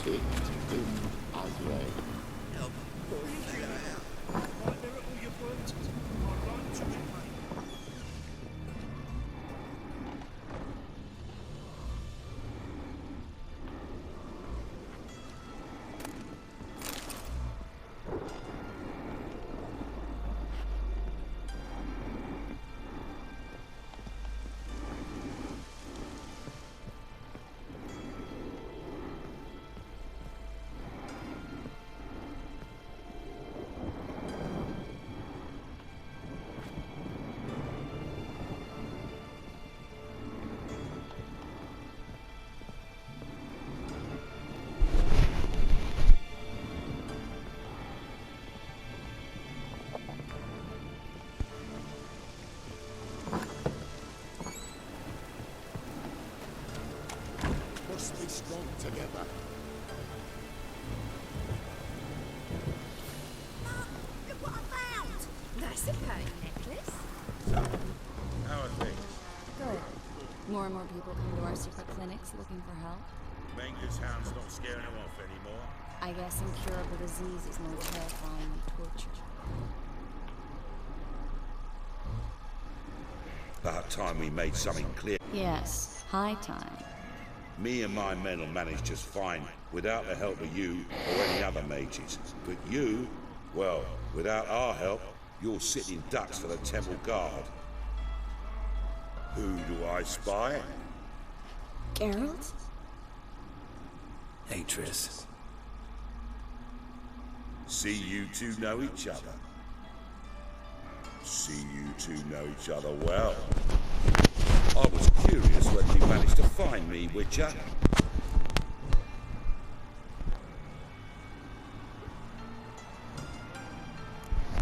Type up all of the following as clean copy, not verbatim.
it in Azrael. Must be strong together. Look what I found! That's a pretty necklace. How are things? Good. More and more people come to our secret clinics looking for help. Manga's hound's not scaring them off anymore. I guess incurable disease is more terrifying than torture. About time we made something clear. Yes, high time. Me and my men will manage just fine without the help of you or any other mages. But you, well, without our help, you're sitting ducks for the temple guard. Who do I spy? Geralt? Atris. See you two know each other. See you two know each other well. I was curious whether you managed to find me, Witcher.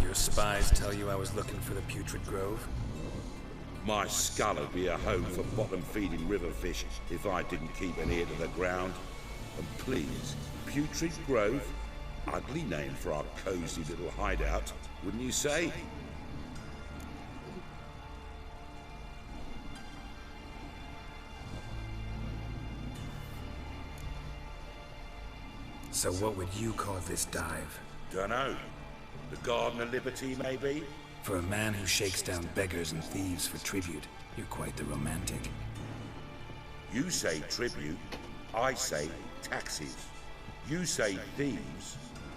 Your spies tell you I was looking for the Putrid Grove? My skull would be a home for bottom-feeding river fish if I didn't keep an ear to the ground. And please, Putrid Grove? Ugly name for our cozy little hideout, wouldn't you say? So what would you call this dive? Dunno. The Garden of Liberty, maybe? For a man who shakes down beggars and thieves for tribute, you're quite the romantic. You say tribute, I say taxes. You say thieves,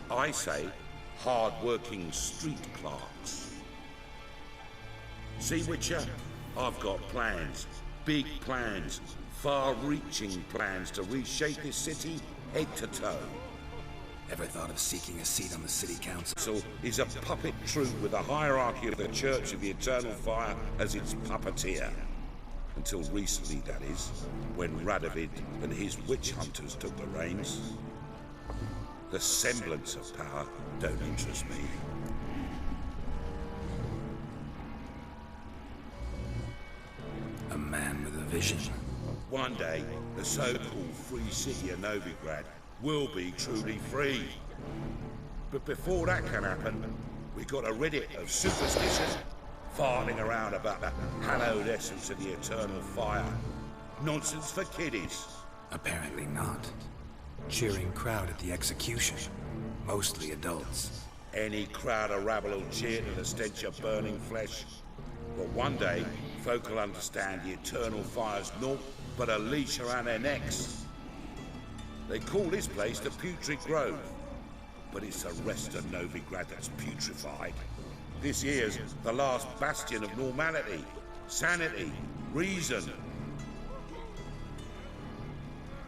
I say hard-working street clerks. See, Witcher? I've got plans. Big plans. Far-reaching plans to reshape this city head to toe. Ever thought of seeking a seat on the city council? So is a puppet troupe with a hierarchy of the Church of the Eternal Fire as its puppeteer. Until recently, that is, when Radovid and his witch hunters took the reins. The semblance of power don't interest me. A man with a vision. One day, the so-called free city of Novigrad will be truly free. But before that can happen, we got to rid it of superstition, farting around about the hallowed essence of the eternal fire. Nonsense for kiddies. Apparently not. Cheering crowd at the execution. Mostly adults. Any crowd of rabble will cheer to the stench of burning flesh. But one day, folk will understand the eternal fire's naught but a leash around their necks. They call this place the Putrid Grove, but it's the rest of Novigrad that's putrefied. This here's the last bastion of normality, sanity, reason.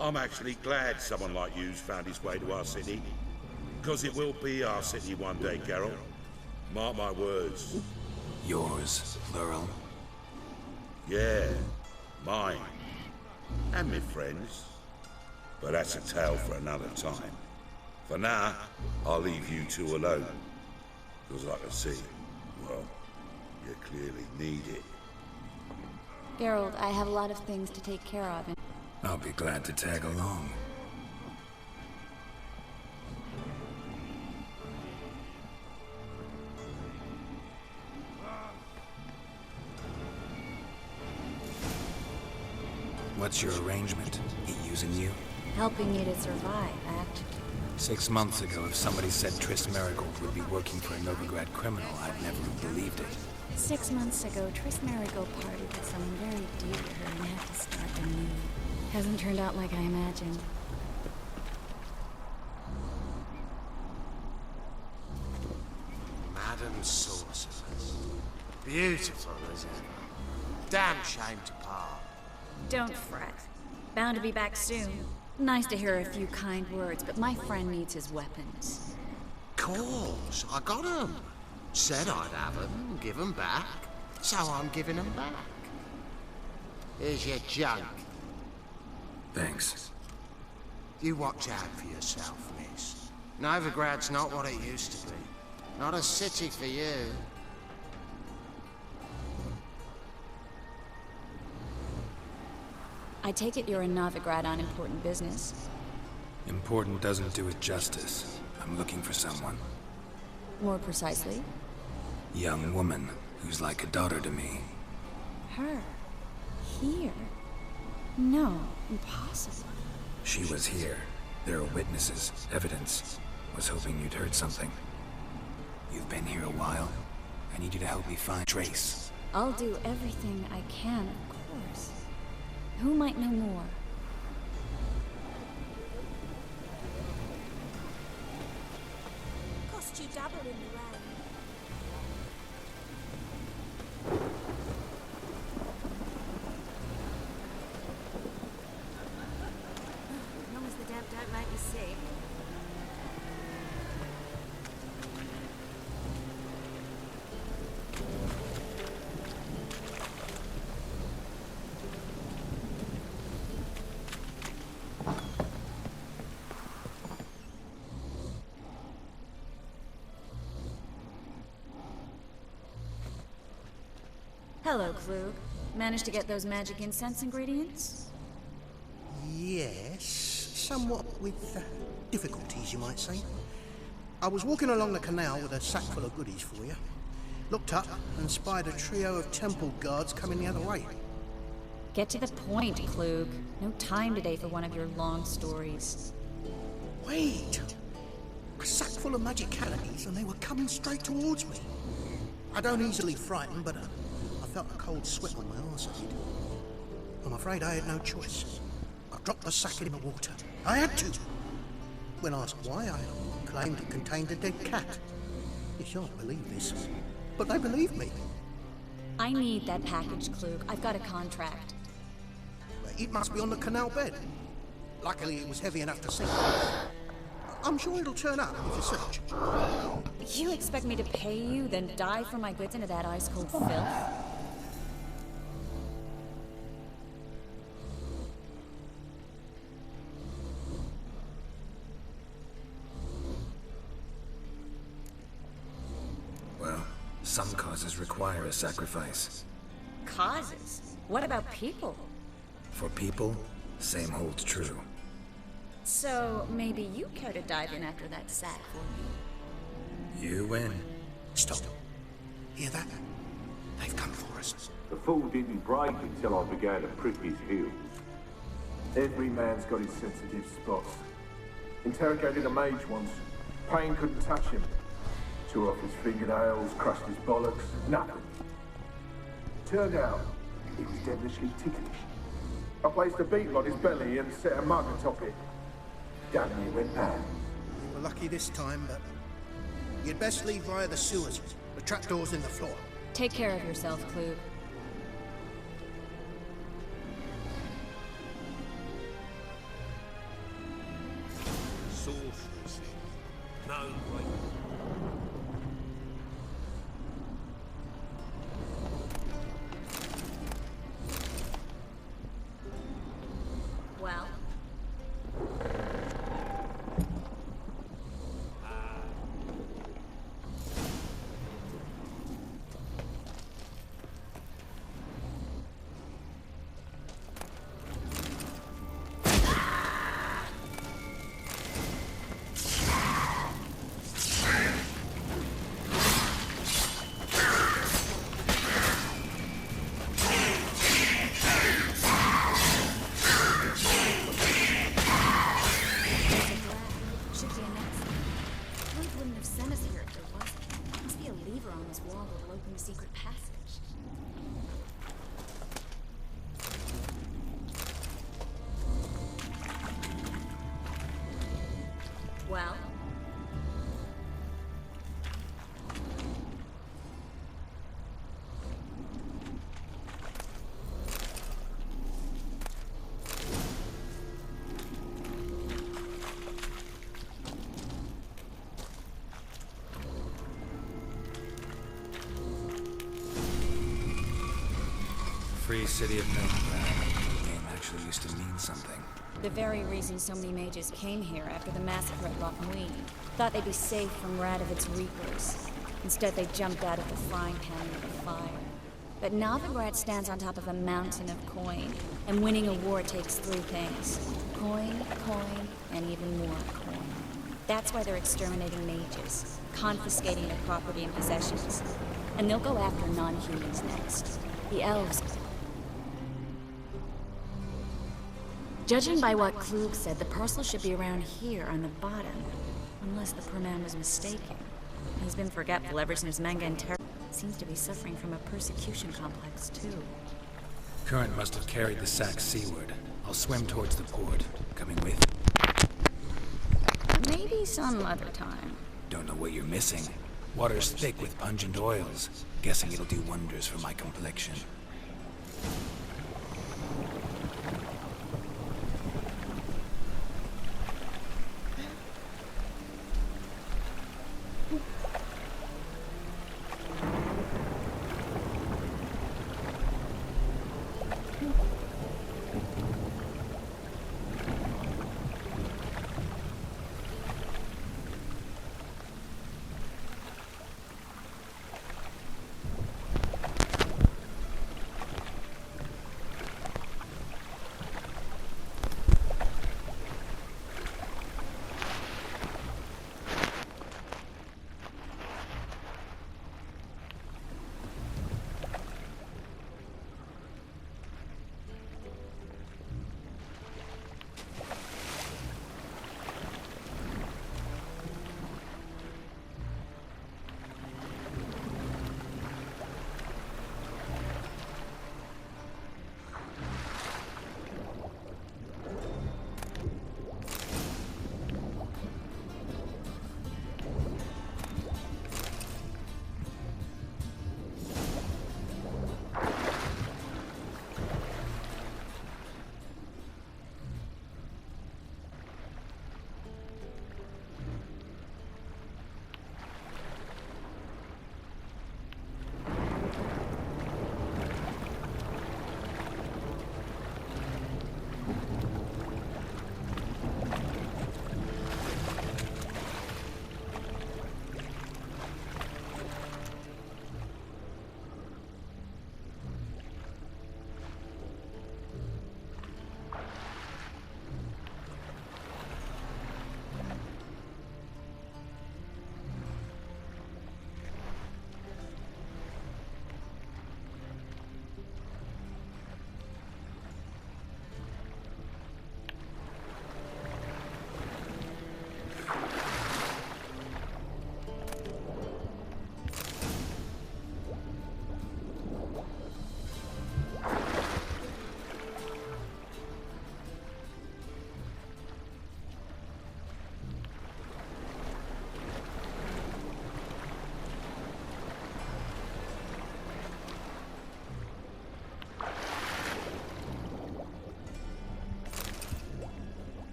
I'm actually glad someone like you's found his way to our city, because it will be our city one day, Geralt. Mark my words. Yours, plural. Yeah, mine. And my friends. But that's a tale for another time. For now, I'll leave you two alone. Because I can see, well, you clearly need it. Geralt, I have a lot of things to take care of. I'll be glad to tag along. What's your arrangement? He using you? Helping you to survive, actually. 6 months ago, if somebody said Triss Marigold would be working for a Novigrad criminal, I'd never have believed it. 6 months ago, Triss Marigold partied with someone very dear to her and had to start anew. Hasn't turned out like I imagined. Madam Sorceress. Beautiful as ever. Damn shame to part. Don't fret. Bound to be back soon. Nice to hear a few kind words, but my friend needs his weapons. Course, I got 'em. Said I'd have 'em and give 'em back. So I'm giving 'em back. Here's your junk. Thanks. You watch out for yourself, miss. Novigrad's not what it used to be. Not a city for you. I take it you're in Novigrad on important business. Important doesn't do it justice. I'm looking for someone. More precisely? Young woman who's like a daughter to me. Her. Here. No, impossible. She was here. There are witnesses, evidence. Was hoping you'd heard something. You've been here a while. I need you to help me find Trace. I'll do everything I can, of course. Who might know more? Cost you double in the rain. As long as the damp don't make me sick. Hello, Klug. Managed to get those magic incense ingredients? Yes, somewhat with difficulties, you might say. I was walking along the canal with a sack full of goodies for you. Looked up and spied a trio of temple guards coming the other way. Get to the point, Klug. No time today for one of your long stories. Wait! A sack full of magicalities and they were coming straight towards me. I don't easily frighten, but I felt a cold sweat on my arse. I did. I'm afraid I had no choice. I dropped the sack in the water. I had to. When asked why, I claimed it contained a dead cat. You shan't believe this, but they believed me. I need that package, Klug. I've got a contract. It must be on the canal bed. Luckily, it was heavy enough to sink. I'm sure it'll turn up if you search. You expect me to pay you, then dive for my goods into that ice-cold filth? Well, some causes require a sacrifice. Causes? What about people? For people, same holds true. So, maybe you care to dive in after that sack for me? You win. Stop. Hear that? They've come for us. The fool didn't break until I began to prick his heels. Every man's got his sensitive spots. Interrogated a mage once. Pain couldn't touch him. Tore off his fingernails, crushed his bollocks, nothing. Turned out, he was devilishly ticklish. I placed a beetle on his belly and set a mug atop it. Down he went mad. We were lucky this time, but you'd best leave via the sewers. The trapdoor's in the floor. Take care of yourself, Klug. Sorceress. No way. Well? Well? Free city of Novigrad. The name actually used to mean something. The very reason so many mages came here after the massacre at Loch Muin. Thought they'd be safe from Radovic's reapers. Instead, they jumped out of the frying pan into the fire. But Novigrad stands on top of a mountain of coin, and winning a war takes three things. Coin, and even more coin. That's why they're exterminating mages, confiscating their property and possessions. And they'll go after non-humans next. The elves. Judging by what Klug said, the parcel should be around here on the bottom. Unless the poor man was mistaken. He's been forgetful ever since Manga and Terra seems to be suffering from a persecution complex, too. Current must have carried the sack seaward. I'll swim towards the port. Coming with? Maybe some other time. Don't know what you're missing. Water's thick with pungent oils. Guessing it'll do wonders for my complexion.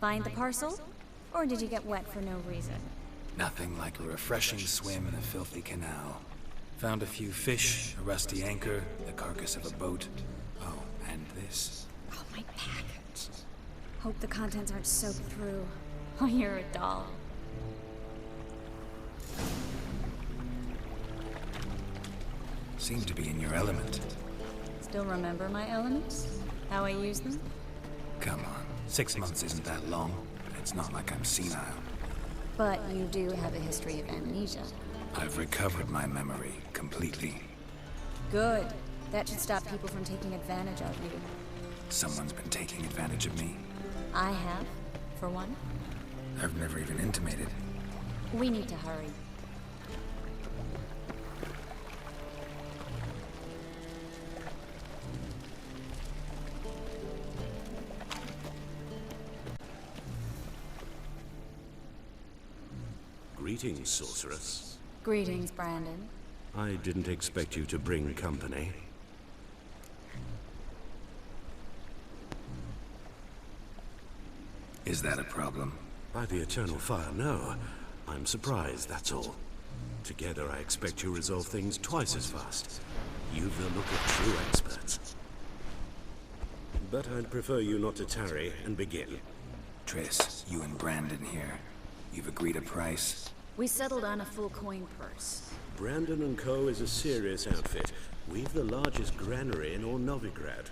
Find the parcel? Or did you get wet for no reason? Nothing like a refreshing swim in a filthy canal. Found a few fish, a rusty anchor, the carcass of a boat. Oh, and this. Oh, my package. Hope the contents aren't soaked through. Oh, you're a doll. Seem to be in your element. Still remember my elements? How I use them? Come on, 6 months isn't that long. It's not like I'm senile. But you do have a history of amnesia. I've recovered my memory completely. Good. That should stop people from taking advantage of you. Someone's been taking advantage of me. I have, for one. I've never even intimated. We need to hurry. Greetings, sorceress. Greetings, Brandon. I didn't expect you to bring company. Is that a problem? By the eternal fire, no. I'm surprised, that's all. Together, I expect you resolve things twice as fast. You've the look of true experts. But I'd prefer you not to tarry and begin. Triss, you and Brandon here. You've agreed a price? We settled on a full coin purse. Brandon & Co. is a serious outfit. We've the largest granary in all Novigrad.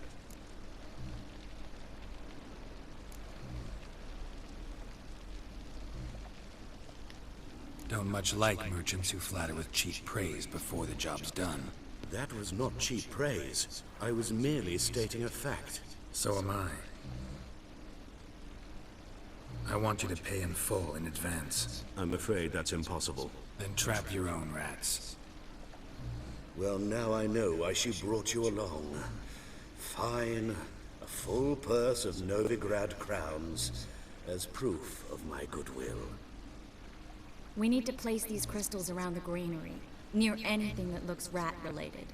Don't much like merchants who flatter with cheap praise before the job's done. That was not cheap praise. I was merely stating a fact. So am I. I want you to pay in full in advance. I'm afraid that's impossible. Then trap your own rats. Well, now I know why she brought you along. Fine. A full purse of Novigrad crowns as proof of my goodwill. We need to place these crystals around the granary, near anything that looks rat-related.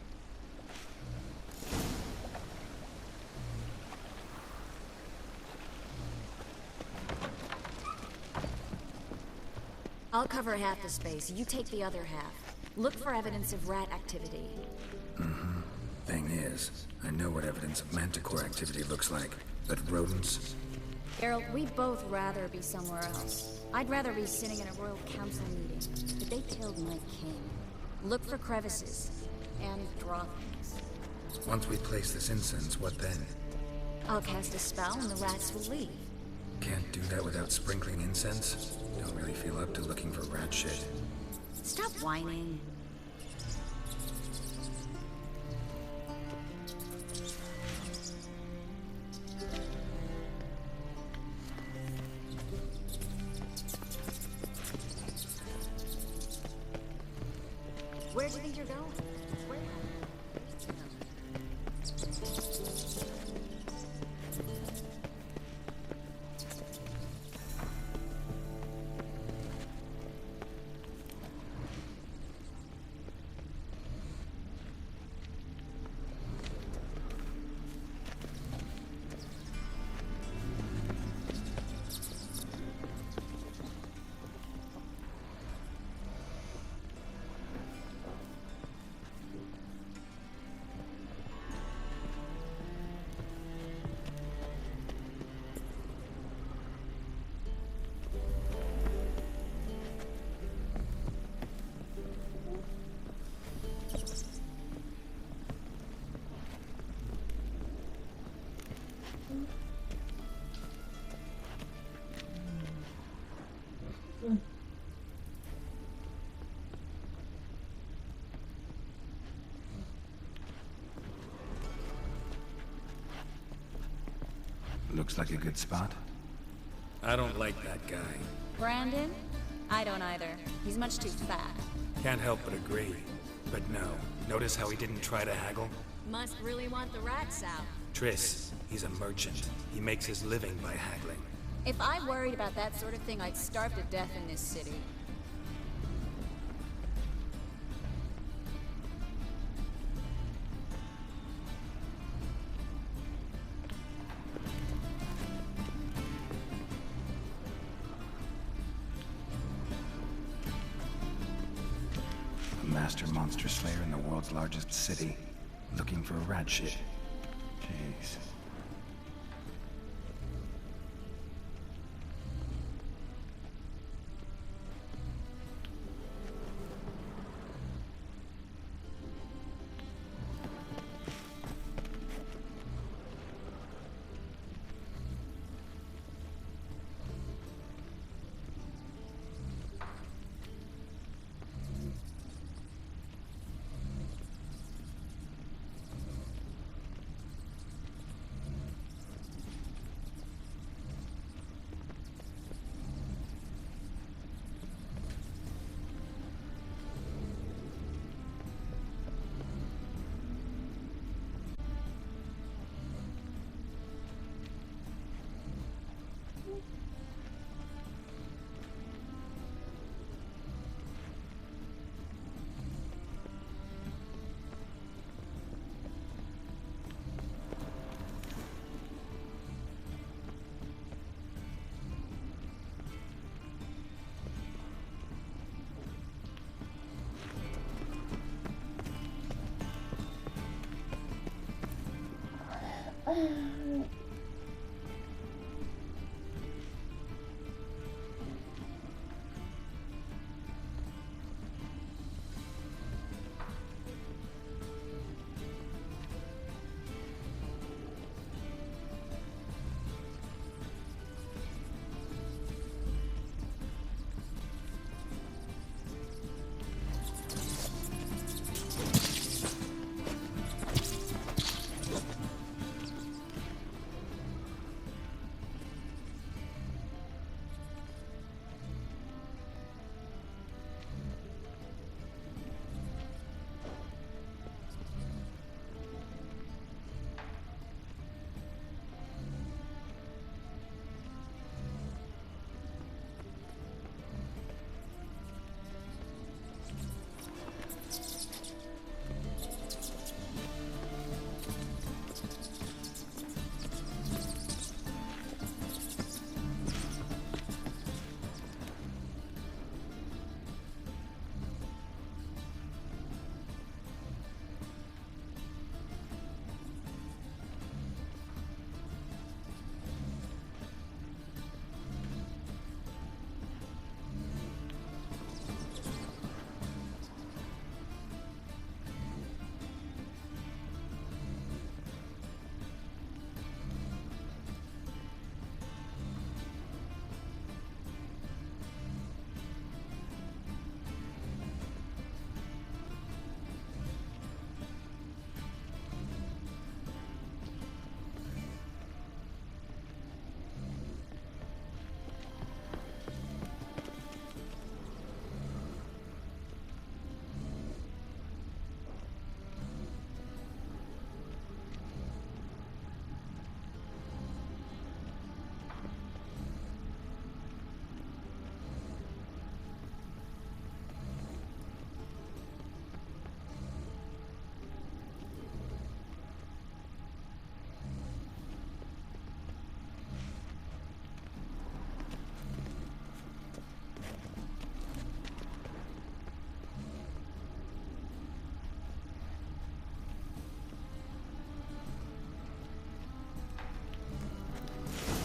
I'll cover half the space, you take the other half. Look for evidence of rat activity. Thing is, I know what evidence of manticore activity looks like, but rodents? Geralt, we'd both rather be somewhere else. I'd rather be sitting in a royal council meeting, but they killed my king. Look for crevices, and draw things. Once we place this incense, what then? I'll cast a spell and the rats will leave. Can't do that without sprinkling incense? Don't really feel up to looking for rat shit. Stop whining. Where do you think you're going? Where? Looks like a good spot. I don't like that guy. Brandon? I don't either. He's much too fat. Can't help but agree. But no, notice how he didn't try to haggle? Must really want the rats out. Triss, he's a merchant. He makes his living by haggling. If I worried about that sort of thing, I'd starve to death in this city. master monster slayer in the world's largest city, looking for a rat shit. Jeez.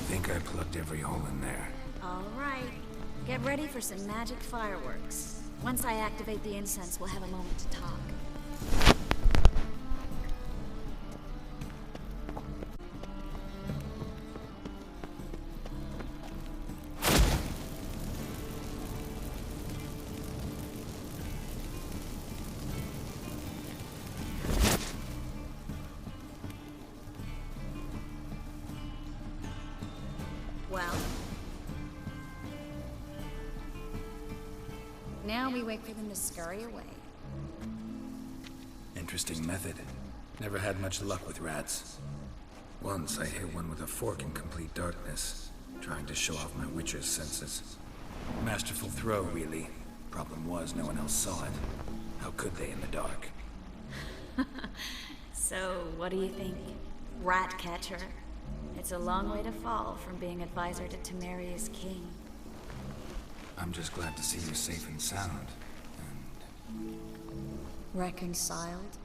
Think I plugged every hole in there. All right. Get ready for some magic fireworks. Once I activate the incense, we'll have a moment to talk. Well, now we wait for them to scurry away. Interesting method. Never had much luck with rats. Once I hit one with a fork in complete darkness, trying to show off my witcher's senses. Masterful throw, really. Problem was, no one else saw it. How could they in the dark? So, what do you think? Rat catcher? It's a long way to fall from being advisor to Temeria's king. I'm just glad to see you're safe and sound. And Reconciled?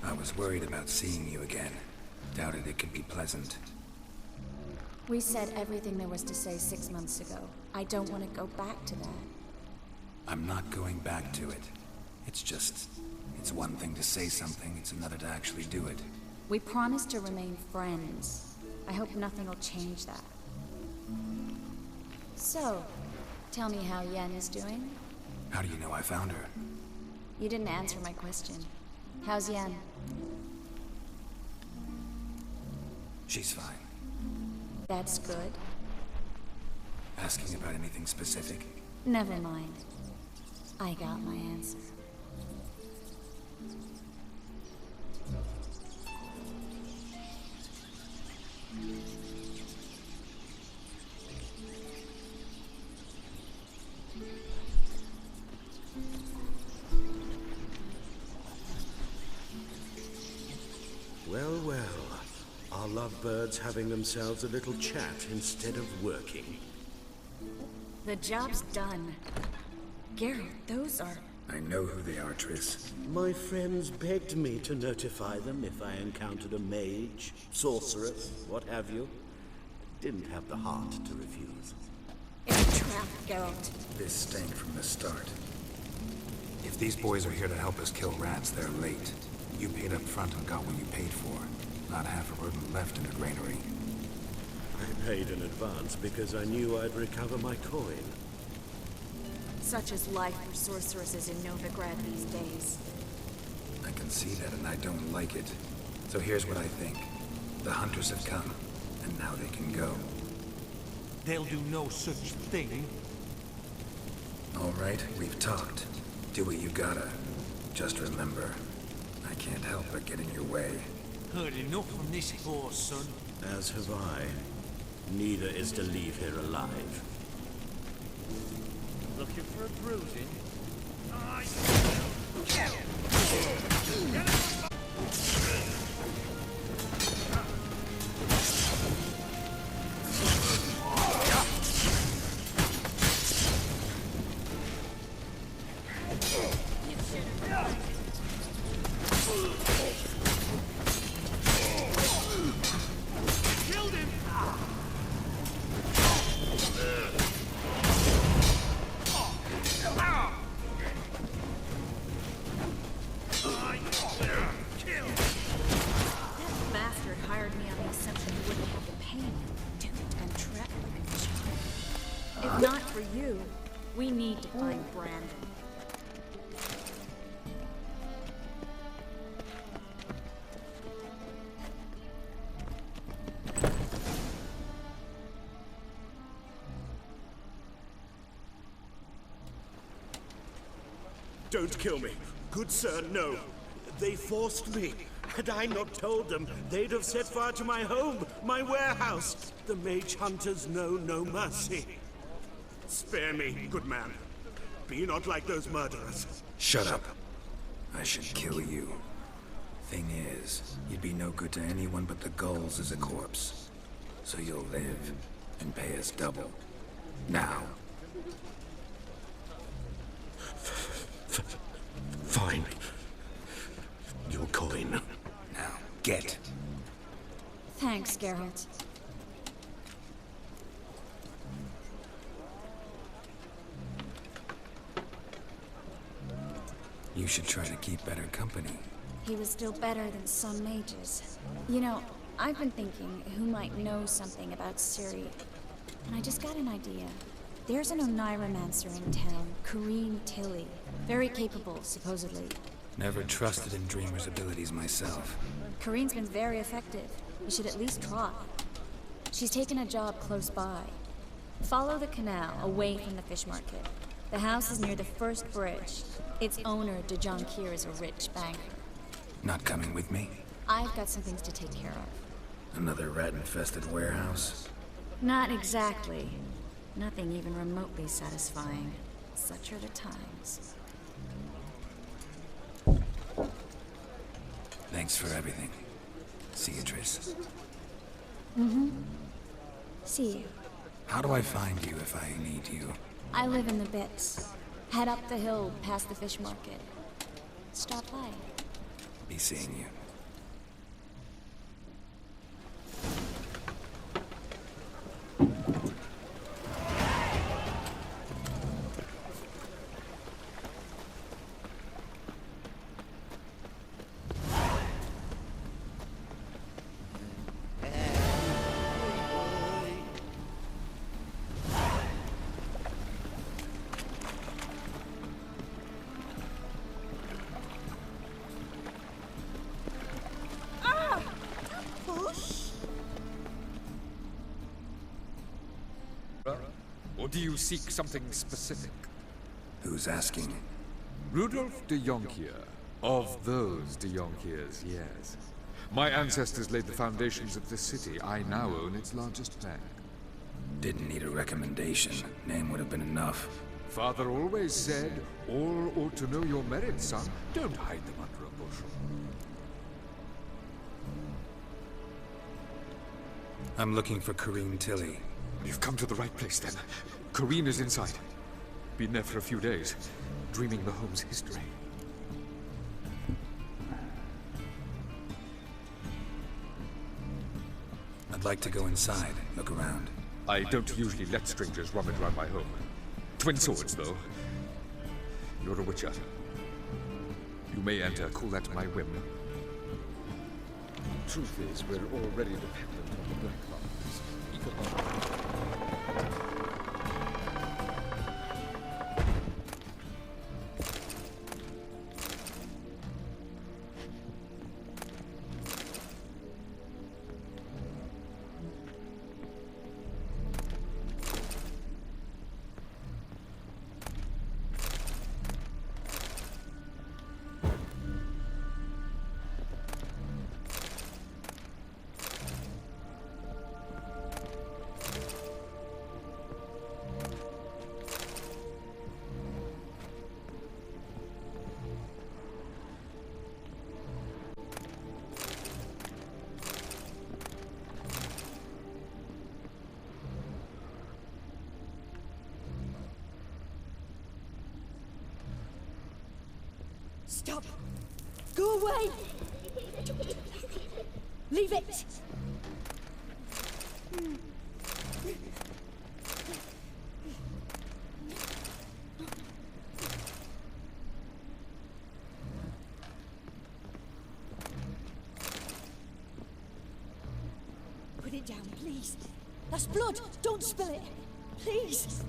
I was worried about seeing you again. Doubted it could be pleasant. We said everything there was to say 6 months ago. I don't want to go back to that. I'm not going back to it. It's one thing to say something, it's another to actually do it. We promised to remain friends. I hope nothing will change that. So, tell me how Yen is doing? How do you know I found her? You didn't answer my question. How's Yen? She's fine. That's good. Asking about anything specific? Never mind. I got my answer. Well, well. Are lovebirds having themselves a little chat instead of working? The job's done. Geralt, those are... I know who they are, Triss. My friends begged me to notify them if I encountered a mage, sorceress, what have you. Didn't have the heart to refuse. It's a trap, Geralt. This stank from the start. If these boys are here to help us kill rats, they're late. You paid up front and got what you paid for. Not half a rodent left in the granary. I paid in advance because I knew I'd recover my coin. Such is life for sorceresses in Novigrad these days. I can see that and I don't like it. So here's what I think. The hunters have come, and now they can go. They'll do no such thing. All right, we've talked. Do what you gotta. Just remember, I can't help but get in your way. Heard enough from this horse, son. As have I. Neither is to leave here alive. Looking for a bruising? If not for you, we need to find Brandon. Don't kill me. Good sir, no. They forced me. Had I not told them, they'd have set fire to my home, my warehouse. The mage hunters know no mercy. Spare me, good man. Be not like those murderers. Shut up. I should kill you. Thing is, you'd be no good to anyone but the gulls as a corpse. So you'll live, and pay us double. Now. Fine. Your coin. Now, get. Thanks, Geralt. You should try to keep better company. He was still better than some mages. You know, I've been thinking who might know something about Ciri. And I just got an idea. There's an Oniromancer in town, Corrine Tilly. Very capable, supposedly. Never trusted in Dreamer's abilities myself. Corrine's been very effective. You should at least try. She's taken a job close by. Follow the canal, away from the fish market. The house is near the first bridge. Its owner, De Jonkir, is a rich banker. Not coming with me? I've got some things to take care of. Another rat-infested warehouse? Not exactly. Nothing even remotely satisfying. Such are the times. Thanks for everything. See you, Triss. See you. How do I find you if I need you? I live in the Bits. Head up the hill past the fish market. Stop by. Be seeing you. Or do you seek something specific? Who's asking? Rudolf de Jonkier. Of those de Jonkiers, yes. My ancestors laid the foundations of this city. I now own its largest bank. Didn't need a recommendation. Name would have been enough. Father always said, all ought to know your merits, son. Don't hide them under a bushel. I'm looking for Corrine Tilly. You've come to the right place, then. Corrine is inside. Been there for a few days, dreaming the home's history. I'd like to go inside, look around. I don't usually let strangers rummage around my home. Twin swords, though. You're a witcher. You may enter, call at my whim. Truth is, we're already dependent on the Black Marks. Stop! Go away! Leave it! Put it down, please. That's blood! Don't spill it! Please!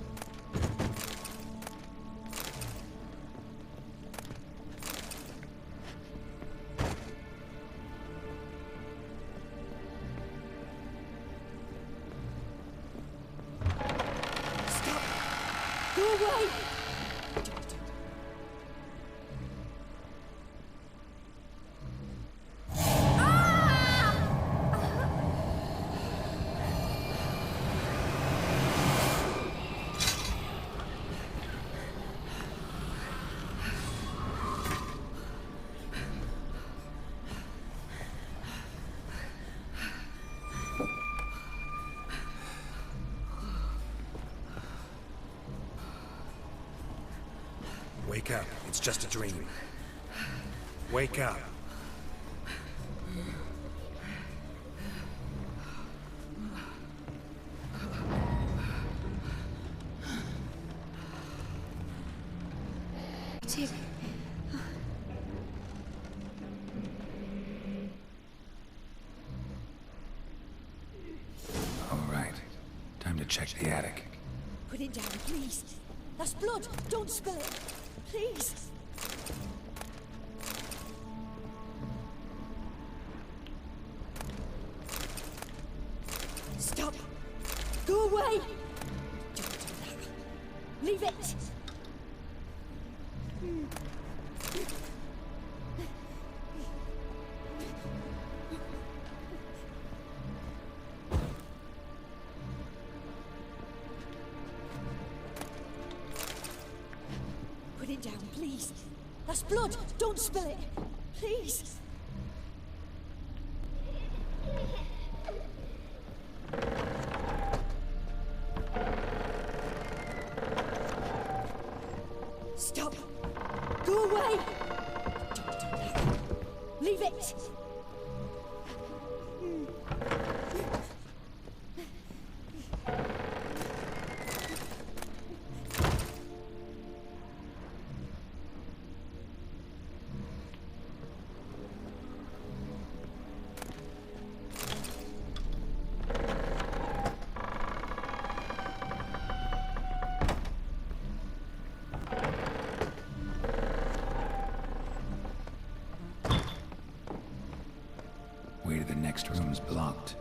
Go away! Wake up. It's just a dream. Wake up. All right. Time to check the attic. Put it down, please. That's blood! Don't spill it! Please! Stop! Go away! Don't do that. Leave it! Put it down, please. That's blood! Don't spill it! Please! Go away! Don't do that. Leave it! Way to the next room's blocked.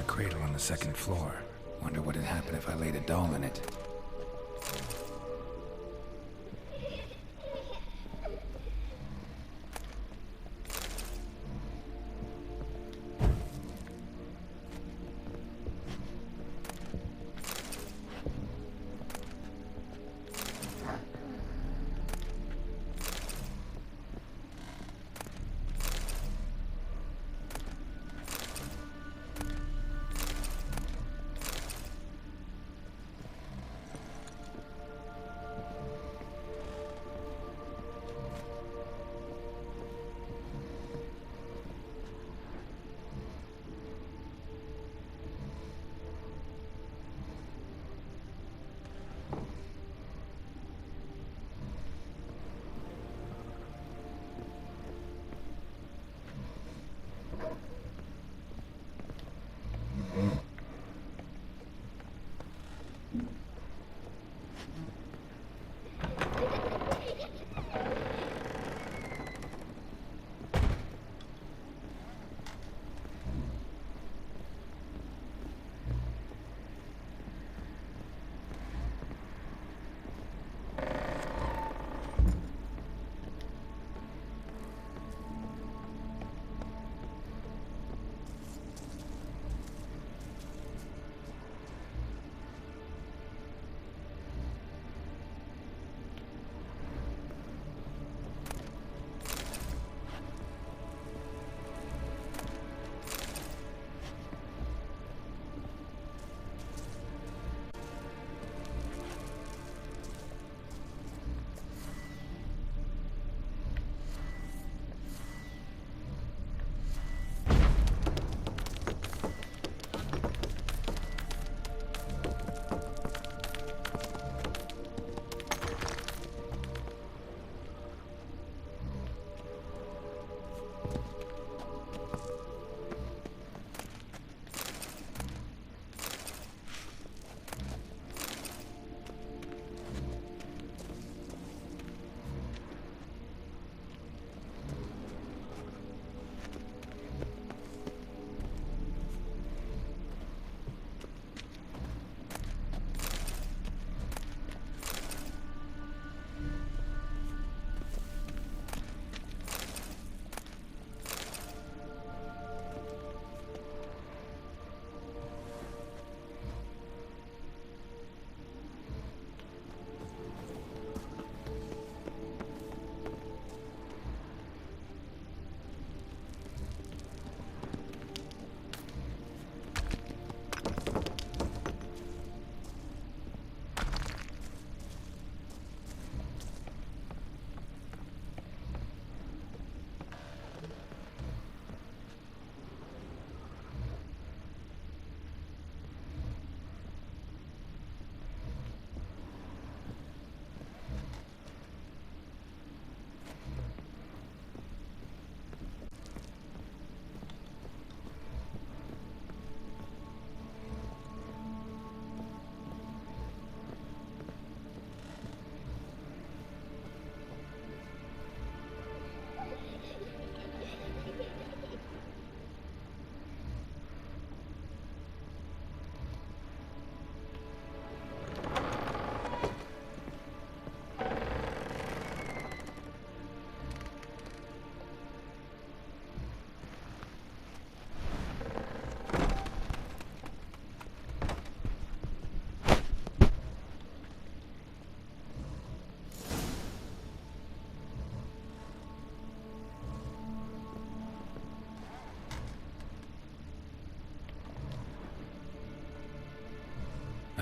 Cradle on the second floor. Wonder what would happen if I laid a doll in it.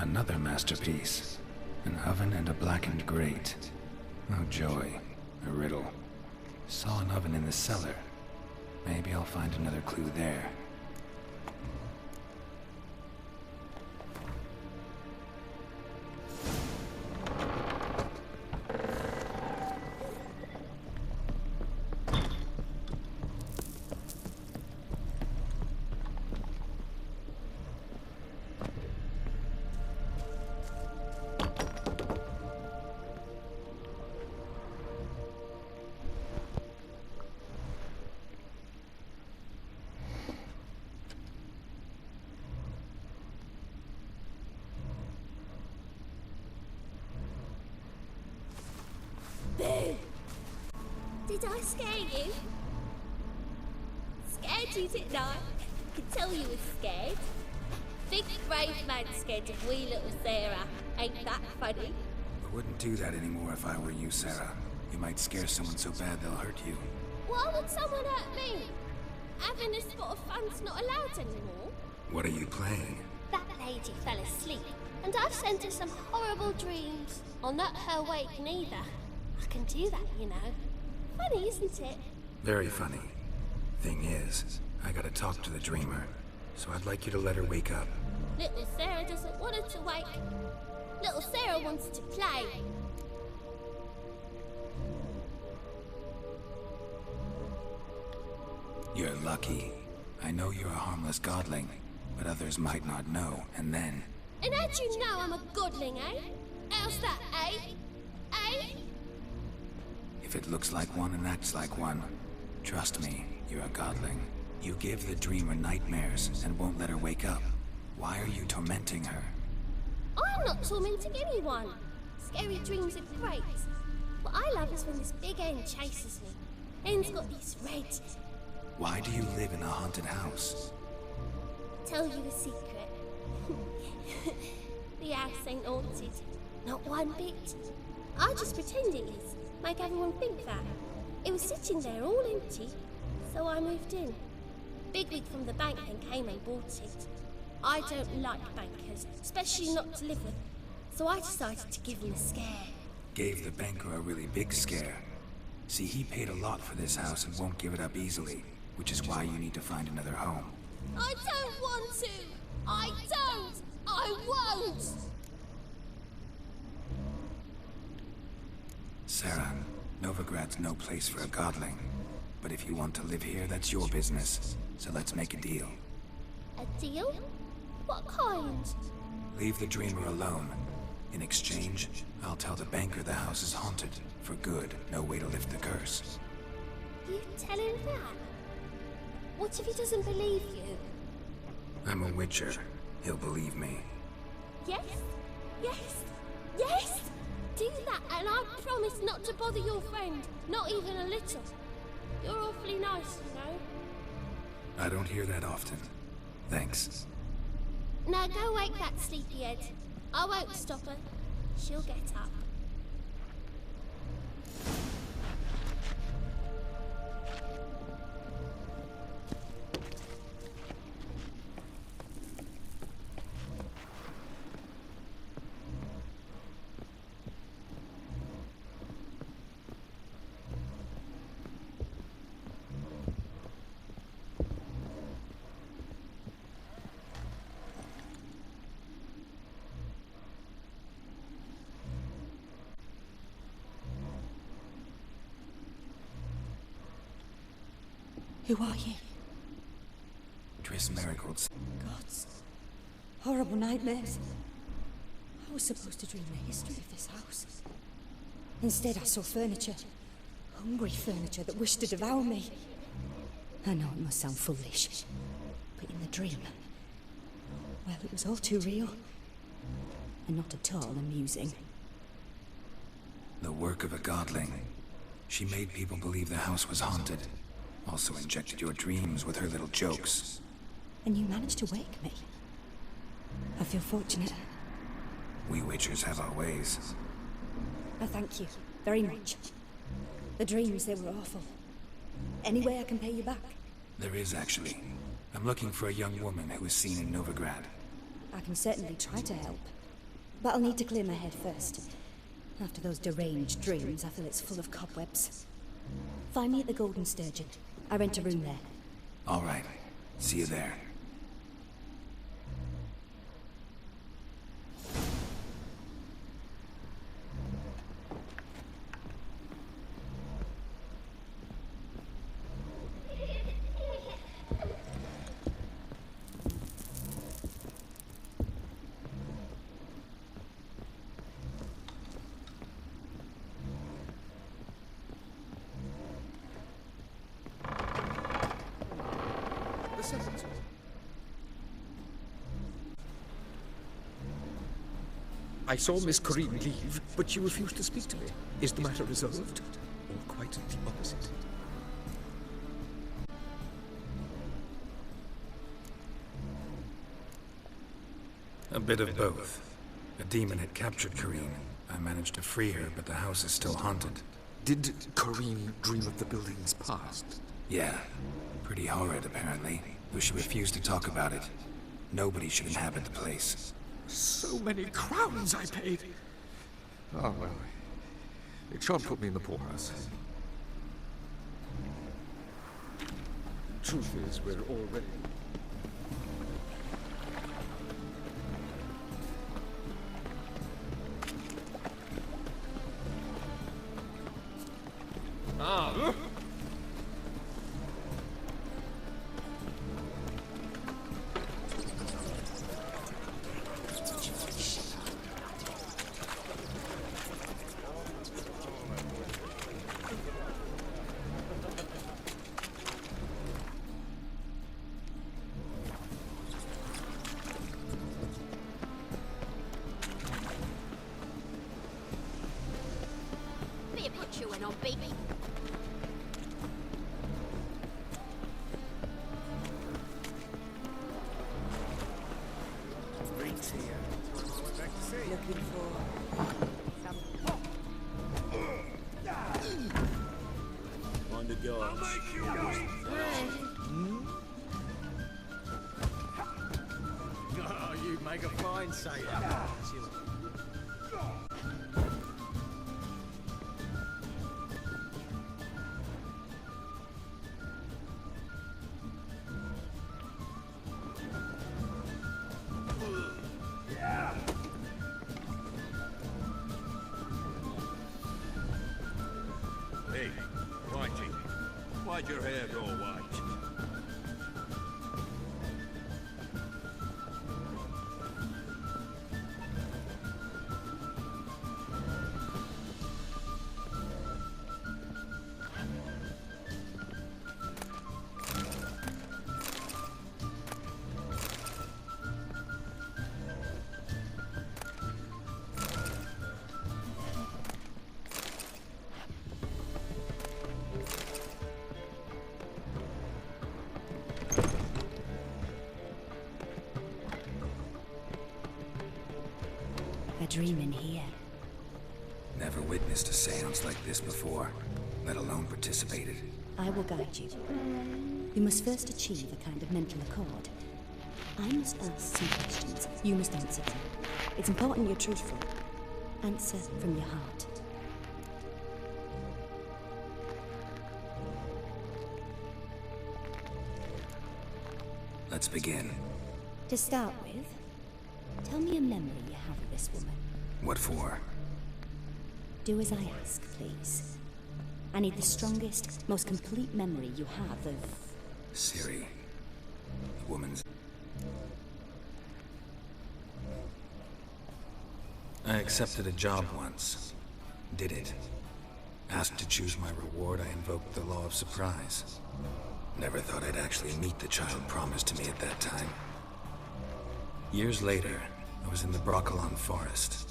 Another masterpiece. An oven and a blackened grate. Oh joy. A riddle. Saw an oven in the cellar. Maybe I'll find another clue there. Boo! Did I scare you? Scared you, didn't I? Could tell you were scared. Big brave man scared of wee little Sarah. Ain't that funny? I wouldn't do that anymore if I were you, Sarah. You might scare someone so bad they'll hurt you. Why would someone hurt me? Having a spot of fun's not allowed anymore. What are you playing? That lady fell asleep, and I've sent her some horrible dreams. I'll not her wake neither. I can do that, you know. Funny, isn't it? Very funny. Thing is, I gotta talk to the dreamer, so I'd like you to let her wake up. Little Sarah doesn't want her to wake. Little Sarah wants to play. You're lucky. I know you're a harmless godling, but others might not know, and then... And how'd you know I'm a godling, eh? How's that, eh? Eh? If it looks like one and acts like one, trust me, you're a godling. You give the dreamer nightmares and won't let her wake up. Why are you tormenting her? I'm not tormenting anyone. Scary dreams are great. What I love is when this big end chases me. End's got these red. Why do you live in a haunted house? Tell you a secret. The house ain't haunted. Not one bit. I just pretend it is. Make everyone think that. It was sitting there all empty, so I moved in. Bigwig from the bank then came and bought it. I don't like bankers, especially not to live with, so I decided to give him a scare. Gave the banker a really big scare. See, he paid a lot for this house and won't give it up easily, which is why you need to find another home. I don't want to! I don't! I won't! Sarah, Novigrad's no place for a godling. But if you want to live here, that's your business. So let's make a deal. A deal? What kind? Leave the dreamer alone. In exchange, I'll tell the banker the house is haunted. For good, no way to lift the curse. You tell him that? What if he doesn't believe you? I'm a witcher. He'll believe me. Yes? Yes? Yes! Do that and I promise not to bother your friend. Not even a little. You're awfully nice, you know. I don't hear that often. Thanks. Now go wake that sleepyhead. I won't stop her. She'll get up. Who are you? Triss Marigold's. Gods. Horrible nightmares. I was supposed to dream the history of this house. Instead, I saw furniture. Hungry furniture that wished to devour me. I know it must sound foolish, but in the dream, well, it was all too real. And not at all amusing. The work of a godling. She made people believe the house was haunted. Also injected your dreams with her little jokes. And you managed to wake me. I feel fortunate. We witchers have our ways. I thank you very much. The dreams, they were awful. Any way I can pay you back? There is, actually. I'm looking for a young woman who was seen in Novigrad. I can certainly try to help. but I'll need to clear my head first. After those deranged dreams, I feel it's full of cobwebs. Find me at the Golden Sturgeon. I rent a room there. All right. See you there. I saw Miss Corrine leave, but she refused to speak to me. Is the matter resolved? Or quite the opposite? A bit of both. A demon had captured Corrine. I managed to free her, but the house is still haunted. Did Corrine dream of the building's past? Yeah. Pretty horrid, apparently. Though she refused to talk about it. Nobody should inhabit the place. So many crowns I paid! Oh, well. It shan't put me in the poorhouse. Truth is, we're already... Ah! Be a butcher when I'm big. Looking for... Find a guard. Oh, you make a fine sailor. Hey, Whitey, why'd your hair go white? A dream in here. Never witnessed a seance like this before, let alone participated. I will guide you. You must first achieve a kind of mental accord. I must ask some questions. You must answer them. It's important you're truthful. Answer from your heart. Let's begin. To start with, tell me a memory you have of this woman. What for? Do as I ask, please. I need the strongest, most complete memory you have of... Ciri. The woman's... I accepted a job once. Did it. Asked to choose my reward, I invoked the law of surprise. Never thought I'd actually meet the child promised to me at that time. Years later, I was in the Broccolon forest.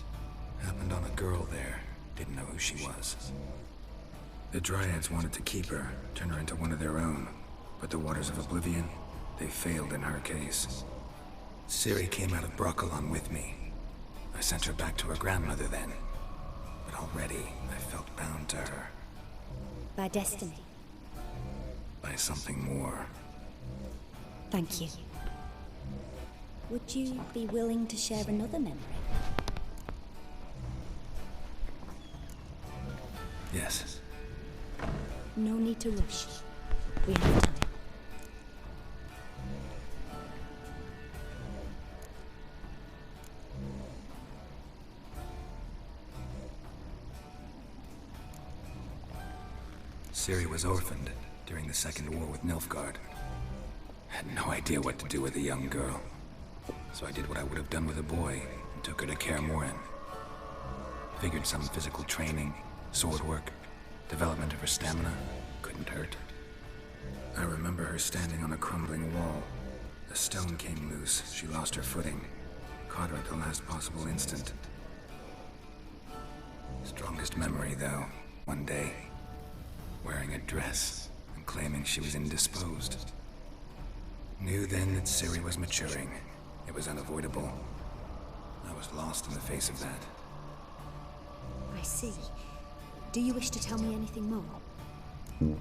Happened on a girl there. Didn't know who she was. The Dryads wanted to keep her, turn her into one of their own. But the Waters of Oblivion, they failed in her case. Ciri came out of Broccolon with me. I sent her back to her grandmother then. But already, I felt bound to her. By destiny. By something more. Thank you. Would you be willing to share another memory? Yes. No need to rush. We have time. Ciri was orphaned during the Second War with Nilfgaard. Had no idea what to do with a young girl. So I did what I would have done with a boy and took her to Kaer Morhen. Figured some physical training, sword work, development of her stamina couldn't hurt. I remember her standing on a crumbling wall. A stone came loose. She lost her footing. Caught her at the last possible instant. Strongest memory, though, one day, wearing a dress and claiming she was indisposed. Knew then that Ciri was maturing. It was unavoidable. I was lost in the face of that. I see. Do you wish to tell me anything more?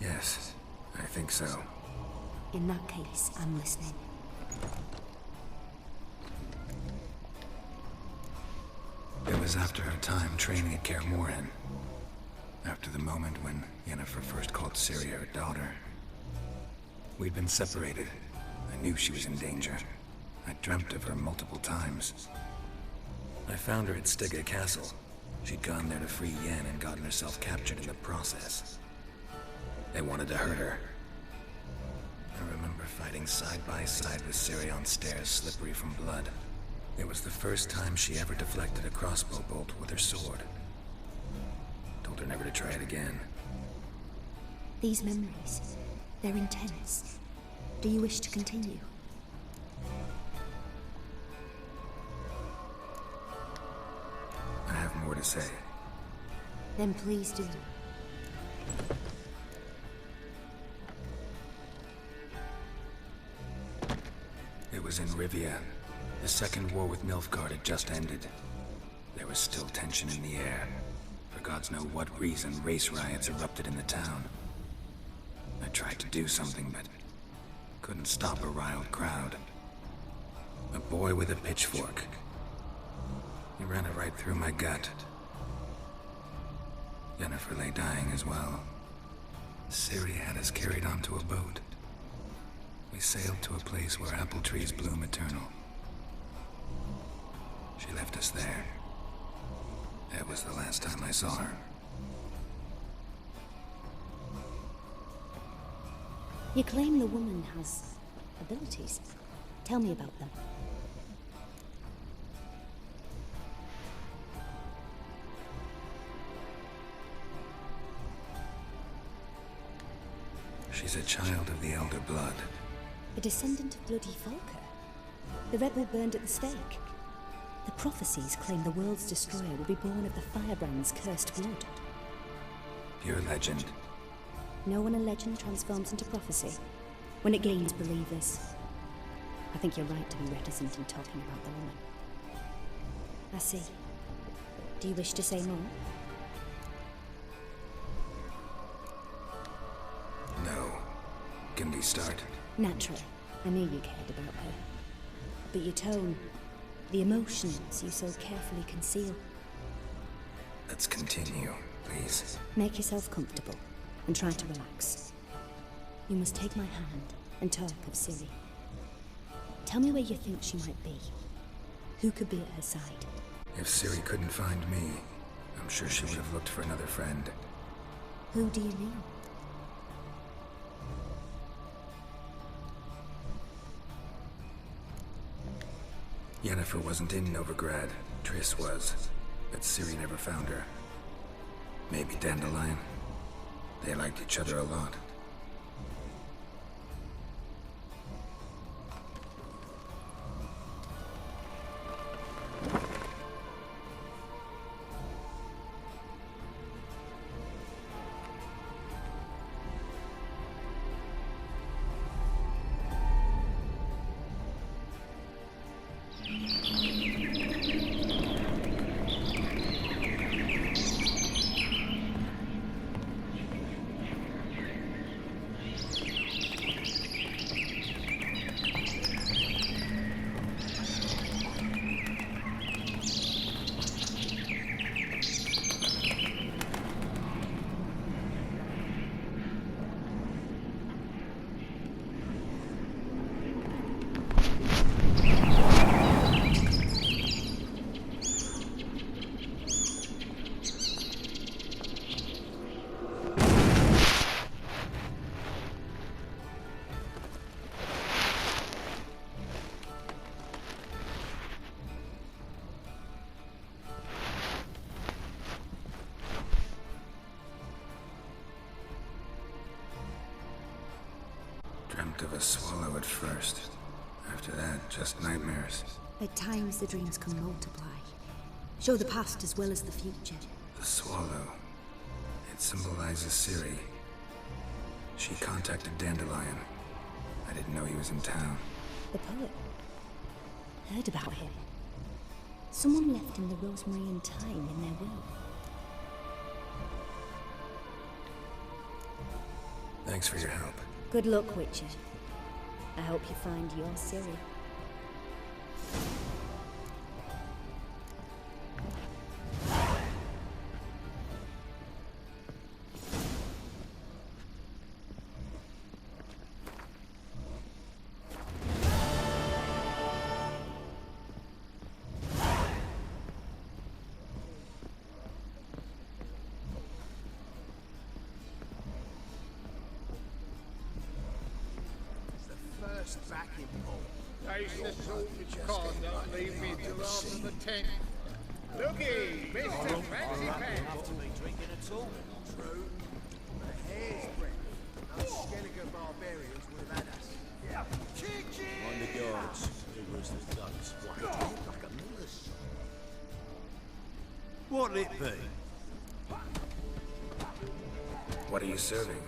Yes, I think so. In that case, I'm listening. It was after her time training at Kaer Morhen. After the moment when Yennefer first called Ciri her daughter. We'd been separated. I knew she was in danger. I dreamt of her multiple times. I found her at Stygga Castle. She'd gone there to free Yen and gotten herself captured in the process. They wanted to hurt her. I remember fighting side by side with Ciri on stairs slippery from blood. It was the first time she ever deflected a crossbow bolt with her sword. Told her never to try it again. These memories, they're intense. Do you wish to continue? I have more to say. Then please do. It was in Rivia. The Second War with Nilfgaard had just ended. There was still tension in the air. For gods know what reason, race riots erupted in the town. I tried to do something, but couldn't stop a riled crowd. A boy with a pitchfork. He ran it right through my gut. Yennefer lay dying as well. Ciri had us carried onto a boat. We sailed to a place where apple trees bloom eternal. She left us there. That was the last time I saw her. You claim the woman has abilities. Tell me about them. She's a child of the Elder Blood. A descendant of bloody Volker. The rebel burned at the stake. The prophecies claim the world's destroyer will be born of the Firebrand's cursed blood. Pure legend. Know when a legend transforms into prophecy? When it gains believers. I think you're right to be reticent in talking about the woman. I see. Do you wish to say more? No. Can we start? Naturally. I knew you cared about her. But your tone, the emotions you so carefully conceal. Let's continue, please. Make yourself comfortable and try to relax. You must take my hand and talk of Ciri. Tell me where you think she might be. Who could be at her side? If Ciri couldn't find me, I'm sure she would have looked for another friend. Who do you mean? Yennefer wasn't in Novigrad. Triss was. But Ciri never found her. Maybe Dandelion. They liked each other a lot. a swallow at first. After that, just nightmares. At times, the dreams can multiply. Show the past as well as the future. The swallow. It symbolizes Ciri. She contacted Dandelion. I didn't know he was in town. The poet. Heard about him. Someone left him the rosemary and thyme in their will. Thanks for your help. Good luck, Witcher. I hope you find your Ciri. Backing pole. Taste the salt which can't leave me till after the 10th. Looky, Mr. Fancy Pants. After me drinking at all. True. But a hair's breadth. Those Skellige barbarians would have had us. Yeah. On the guards. Vigorous as ducks. Like a miller's. What'll it be? What are you serving?